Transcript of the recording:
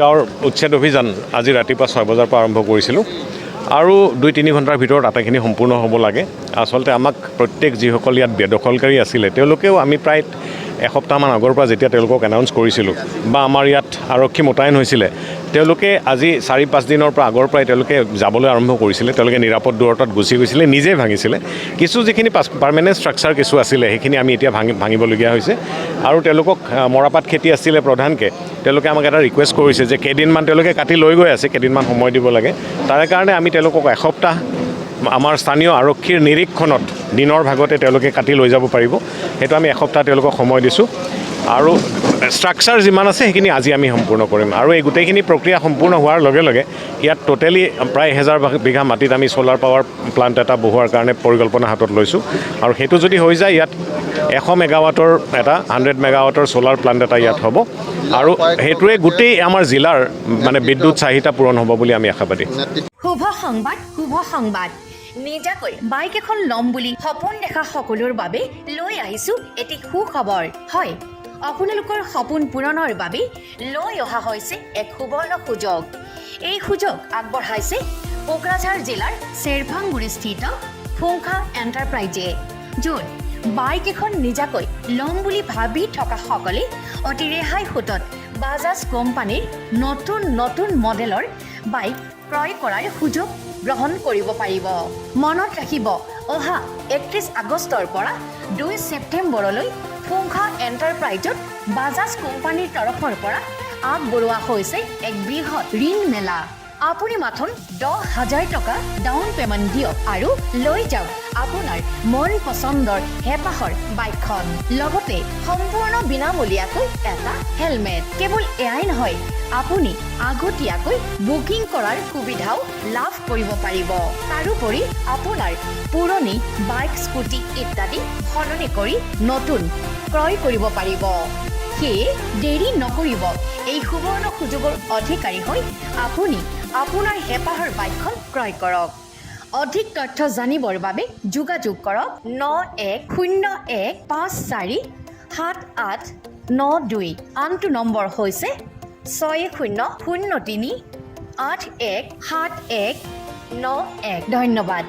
গাঁৱৰ উচ্ছেদ অভিযান আজি ৰাতিপুৱা 6 বজাৰ পৰা আৰম্ভ কৰিছিলোঁ আৰু 2-3 ঘণ্টাৰ ভিতৰত আটাইখিনি সম্পূৰ্ণ হ'ব লাগে। আচলতে আমাক প্ৰত্যেক যিসকল ইয়াত বেদখলকাৰী আছিলে তেওঁলোকেও আমি প্ৰায় এসপ্তাহমান আগৰ পৰা যেতিয়া তেওঁলোকক এনাউন্স কৰিছিলোঁ বা আমাৰ ইয়াত আৰক্ষী মোতায়েন হৈছিলে তেওঁলোকে আজি 4-5 দিনৰ পৰা আগৰ পৰাই তেওঁলোকে যাবলৈ আৰম্ভ কৰিছিলে। তেওঁলোকে নিৰাপদ দূৰত্বত গুচি গৈছিলে, নিজে ভাঙিছিলে। কিছু যিখিনি পাৰ্মানেণ্ট ষ্ট্ৰাকচাৰ কিছু আছিলে সেইখিনি আমি এতিয়া ভাঙিবলগীয়া হৈছে আৰু তেওঁলোকক মৰাপাট খেতি আছিলে প্ৰধানকৈ তেওঁলোকে আমাক এটা ৰিকুৱেষ্ট কৰিছে যে কেইদিনমান তেওঁলোকে কাটি লৈ গৈ আছে, কেইদিনমান সময় দিব লাগে। তাৰে কাৰণে আমি তেওঁলোকক এসপ্তাহ আমাৰ স্থানীয় আৰক্ষীৰ নিৰীক্ষণত দিনৰ ভাগতে তেওঁলোকে কাটি লৈ যাব পাৰিব। সেইটো আমি এসপ্তাহ তেওঁলোকক সময় দিছোঁ আৰু ষ্ট্ৰাকচাৰ যিমান আছে সেইখিনি আজি আমি সম্পূৰ্ণ কৰিম আৰু এই গোটেইখিনি প্ৰক্ৰিয়া সম্পূৰ্ণ হোৱাৰ লগে লগে ইয়াত টোটেলি প্ৰায় 1000 বিঘা মাটিত আমি ছ'লাৰ পাৱাৰ প্লাণ্ট এটা বহোৱাৰ কাৰণে পৰিকল্পনা হাতত লৈছোঁ আৰু সেইটো যদি হৈ যায় ইয়াত 100 মেগাৱাটৰ এটা 100 মেগাৱাটৰ ছ'লাৰ প্লাণ্ট এটা ইয়াত হ'ব আৰু সেইটোৱে গোটেই আমাৰ জিলাৰ মানে বিদ্যুৎ চাহিদা পূৰণ হ'ব বুলি আমি আশাবাদী। শুভ সংবাদ নিজাকৈ বাইক এখন ল'ম বুলি সপোন দেখা সকলোৰ বাবে লৈ আহিছোঁ এটি সুখবৰ। হয়, আপোনালোকৰ সপোন পূৰণৰ বাবে লৈ অহা হৈছে এক সুবৰ্ণ সুযোগ। এই সুযোগ আগবঢ়াইছে কোকৰাঝাৰ জিলাৰ চেৰফাংগুৰিস্থিত ফুংখা এণ্টাৰপ্ৰাইজে, য'ত বাইক এখন নিজাকৈ ল'ম বুলি ভাবি থকা সকলে অতি ৰেহাই সূতত বাজাজ কোম্পানীৰ নতুন মডেলৰ বাইক ক্ৰয় কৰাৰ সুযোগ গ্ৰহণ কৰিব পাৰিব। মনত ৰাখিব, অহা 31 আগষ্টৰ পৰা 2 ছেপ্টেম্বৰলৈ ফুংখা এণ্টাৰপ্ৰাইজত বাজাজ কোম্পানীৰ তৰফৰ পৰা আগবঢ়োৱা হৈছে এক বৃহৎ ঋণ মেলা। আপুনি মাথোন 10,000 টকা ডাউন পেমেণ্ট দিয়ক আৰু লৈ যাওক আপোনাৰ মন পচন্দৰ হেঁপাহৰ বাইকখন, লগতে সম্পূৰ্ণ বিনামূলীয়াকৈ এটা হেলমেট। কেৱল এয়াই নহয়, আপুনি আগতীয়াকৈ বুকিং কৰাৰ সুবিধাও লাভ কৰিব পাৰিব। তাৰোপৰি আপোনাৰ পুৰণি বাইক, স্কুটি ইত্যাদি সলনি কৰি নতুন ক্ৰয় কৰিব পাৰিব। সেয়ে দেৰি নকৰিব, এই সুবৰ্ণ সুযোগৰ অধিকাৰী হৈ আপুনি আপোনাৰ হেঁপাহৰ বাইকখন ক্ৰয় কৰক। অধিক তথ্য জানিবৰ বাবে যোগাযোগ কৰক 9101547892। আনটো নম্বৰ হৈছে 6003817191। ধন্যবাদ।